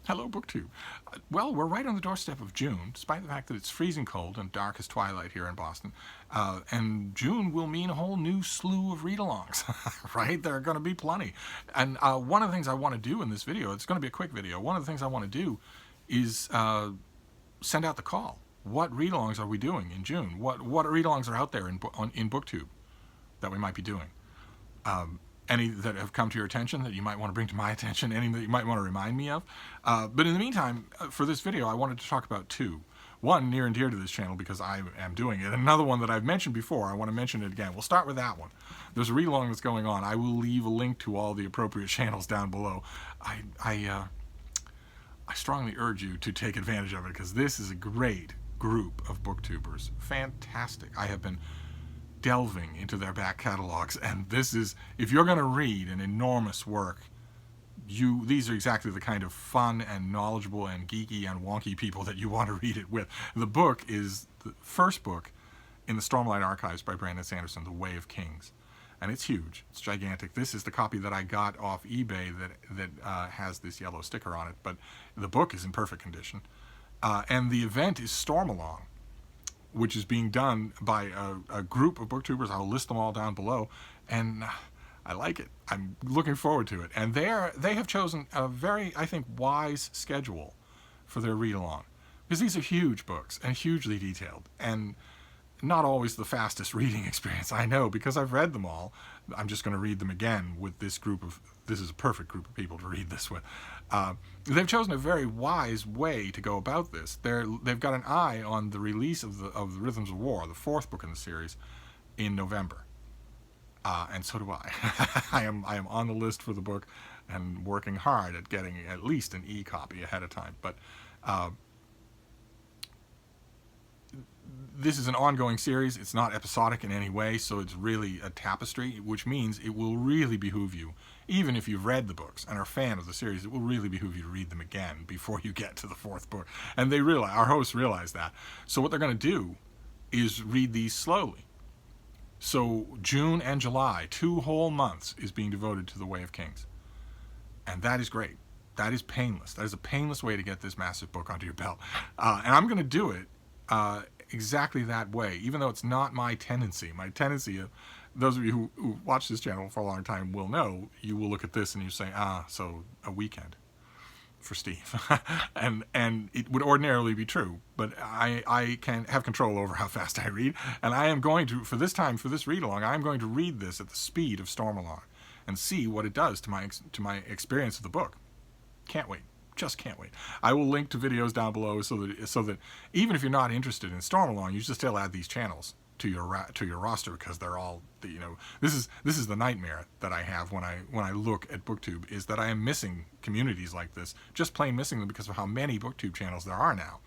Hello, BookTube. Well, we're right on the doorstep of June, despite the fact that it's freezing cold and dark as twilight here in Boston. And June will mean a whole new slew of read-alongs, right? There are going to be plenty. And one of the things I want to do in this video, it's going to be a quick video, one of the things I want to do is send out the call. What read-alongs are we doing in June? What read-alongs are out there in BookTube that we might be doing? Any that have come to your attention that you might want to bring to my attention, any that you might want to remind me of. But in the meantime, for this video, I wanted to talk about two. One near and dear to this channel because I am doing it. Another one that I've mentioned before, I want to mention it again. We'll start with that one. There's a read-along that's going on. I will leave a link to all the appropriate channels down below. I strongly urge you to take advantage of it because this is a great group of booktubers. Fantastic. I have been delving into their back catalogs, and this is, if you're going to read an enormous work, these are exactly the kind of fun and knowledgeable and geeky and wonky people that you want to read it with. The book is the first book in the Stormlight Archives by Brandon Sanderson, The Way of Kings, and it's huge, it's gigantic. This is the copy that I got off eBay that has this yellow sticker on it, but the book is in perfect condition, and the event is Stormalong, which is being done by a group of booktubers. I'll list them all down below, and I like it. I'm looking forward to it. And they have chosen a very, I think, wise schedule for their read-along, because these are huge books and hugely detailed, and not always the fastest reading experience. I know, because I've read them all. I'm just going to read them again with this group of, this is a perfect group of people to read this with. They've chosen a very wise way to go about this. They've got an eye on the release of the Rhythms of War, the fourth book in the series, in November. And so do I. I am on the list for the book and working hard at getting at least an e-copy ahead of time. But this is an ongoing series. It's not episodic in any way, so it's really a tapestry, which means it will really behoove you, even if you've read the books and are a fan of the series, it will really behoove you to read them again before you get to the fourth book. And they realize, our hosts realize that. So what they're going to do is read these slowly. So June and July, 2 whole months, is being devoted to The Way of Kings. And that is great. That is painless. That is a painless way to get this massive book onto your belt. And I'm going to do it exactly that way, even though it's not my tendency. My tendency, those of you who watch this channel for a long time will know, you will look at this and you say, so a weekend for Steve. and it would ordinarily be true, but I can have control over how fast I read, and I am going to, for this read-along, I am going to read this at the speed of Stormalong and see what it does to my experience of the book. Can't wait. Just can't wait. I will link to videos down below so that even if you're not interested in Stormalong, you should still add these channels to your roster, because they're all, this is the nightmare that I have when I look at BookTube, is that I am missing communities like this, just plain missing them because of how many BookTube channels there are now.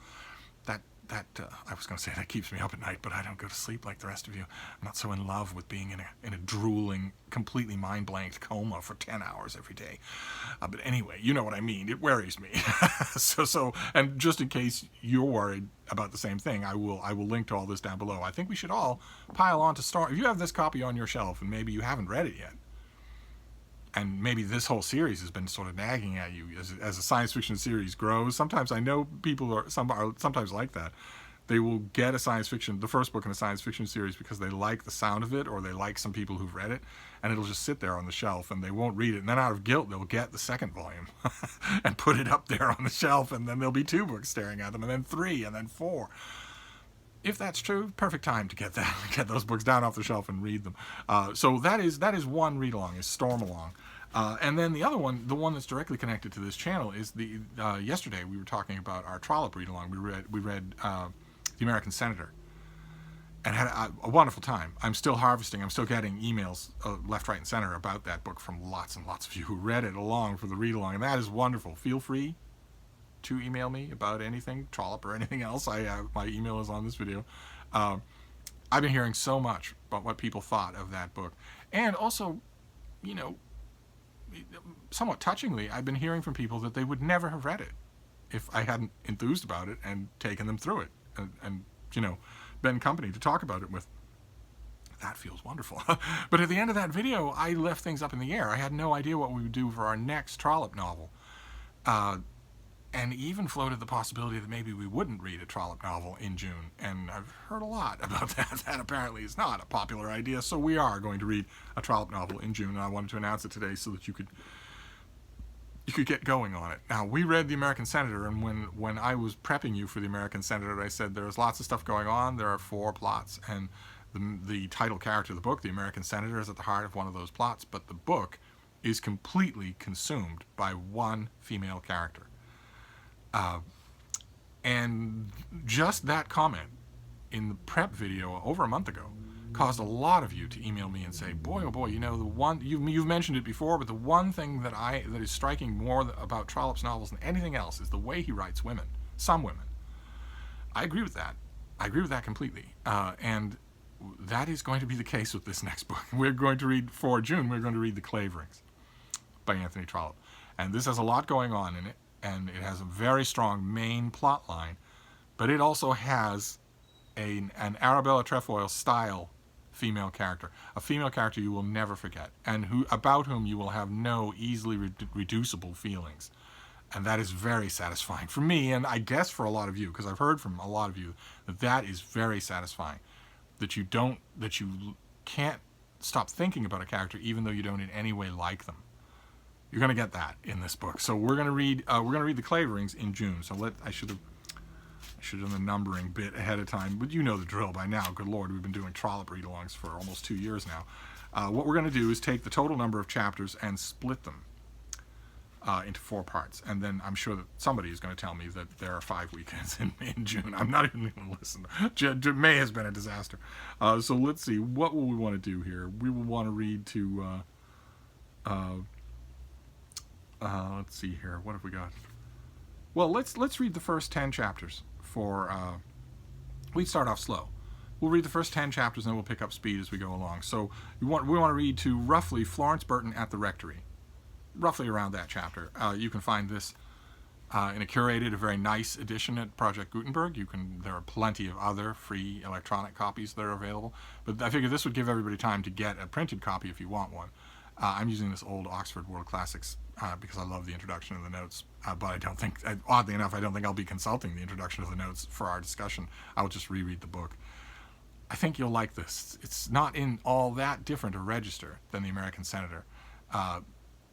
I was going to say that keeps me up at night, but I don't go to sleep like the rest of you. I'm not so in love with being in a drooling, completely mind-blanked coma for 10 hours every day. But anyway, you know what I mean. It worries me. And just in case you're worried about the same thing, I will link to all this down below. I think we should all pile on to If you have this copy on your shelf and maybe you haven't read it yet, and maybe this whole series has been sort of nagging at you as a science fiction series grows. Sometimes I know people are sometimes like that. They will get the first book in a science fiction series because they like the sound of it, or they like some people who've read it, and it'll just sit there on the shelf and they won't read it. And then out of guilt, they'll get the second volume and put it up there on the shelf, and then there'll be 2 books staring at them, and then 3, and then 4. If that's true, perfect time to get those books down off the shelf and read them. So that is one read-along, is Stormalong. And then the other one, the one that's directly connected to this channel, is yesterday we were talking about our Trollope read-along. We read The American Senator, and had a wonderful time. I'm still harvesting. I'm still getting emails left, right, and center about that book from lots and lots of you who read it along for the read-along, and that is wonderful. Feel free to email me about anything, Trollope or anything else. My email is on this video. I've been hearing so much about what people thought of that book. And also, somewhat touchingly, I've been hearing from people that they would never have read it if I hadn't enthused about it and taken them through it and been company to talk about it with. That feels wonderful. But at the end of that video, I left things up in the air. I had no idea what we would do for our next Trollope novel. and even floated the possibility that maybe we wouldn't read a Trollope novel in June. And I've heard a lot about that. That apparently is not a popular idea. So we are going to read a Trollope novel in June, and I wanted to announce it today so that you could get going on it. Now, we read The American Senator, and when I was prepping you for The American Senator, I said there's lots of stuff going on. There are 4 plots, and the title character of the book, The American Senator, is at the heart of one of those plots, but the book is completely consumed by one female character. And just that comment in the prep video over a month ago caused a lot of you to email me and say, boy, oh boy, you know, the one you've mentioned it before, but the one thing that is striking more about Trollope's novels than anything else is the way he writes women, some women. I agree with that. I agree with that completely. And that is going to be the case with this next book. We're going to read, for June, we're going to read The Clave Rings by Anthony Trollope. And this has a lot going on in it, and it has a very strong main plot line, but it also has an Arabella Trefoil style female character, a female character you will never forget, and about whom you will have no easily reducible feelings. And that is very satisfying for me, and I guess for a lot of you, because I've heard from a lot of you that is very satisfying, that you can't stop thinking about a character even though you don't in any way like them. You're going to get that in this book. So we're going to read The Clave Rings in June. So I should have done the numbering bit ahead of time, but you know the drill by now. Good Lord, we've been doing Trollope read-alongs for almost 2 years now. What we're going to do is take the total number of chapters and split them into 4 parts, and then I'm sure that somebody is going to tell me that there are 5 weekends in June. I'm not even going to listen. May has been a disaster. So let's see. What will we want to do here? We will want to read to... let's see here. What have we got? Well, let's read the first 10 chapters for. We start off slow. We'll read the first 10 chapters, and then we'll pick up speed as we go along. So we want to read to roughly Florence Burton at the Rectory, roughly around that chapter. You can find this in a curated, a very nice edition at Project Gutenberg. There are plenty of other free electronic copies that are available, but I figure this would give everybody time to get a printed copy if you want one. I'm using this old Oxford World Classics because I love the introduction of the notes, but I don't think, oddly enough, I don't think I'll be consulting the introduction of the notes for our discussion. I'll just reread the book. I think you'll like this. It's not in all that different a register than The American Senator.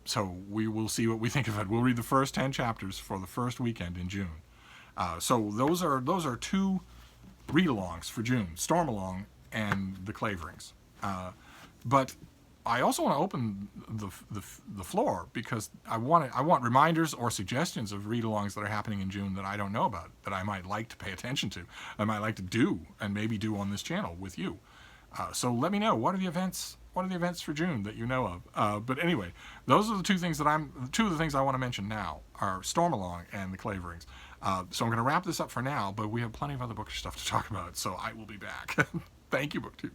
So we will see what we think of it. We'll read the first 10 chapters for the first weekend in June. So those are 2 read-alongs for June, Stormalong and The Clave Rings. But I also want to open the floor because I want reminders or suggestions of read-alongs that are happening in June that I don't know about, that I might like to pay attention to, I might like to do, and maybe do on this channel with you. So let me know, what are the events for June that you know of? But anyway, those are the 2 things that 2 of the things I want to mention now are Stormalong and The Clave Rings. So I'm going to wrap this up for now, but we have plenty of other bookish stuff to talk about, so I will be back. Thank you, BookTube.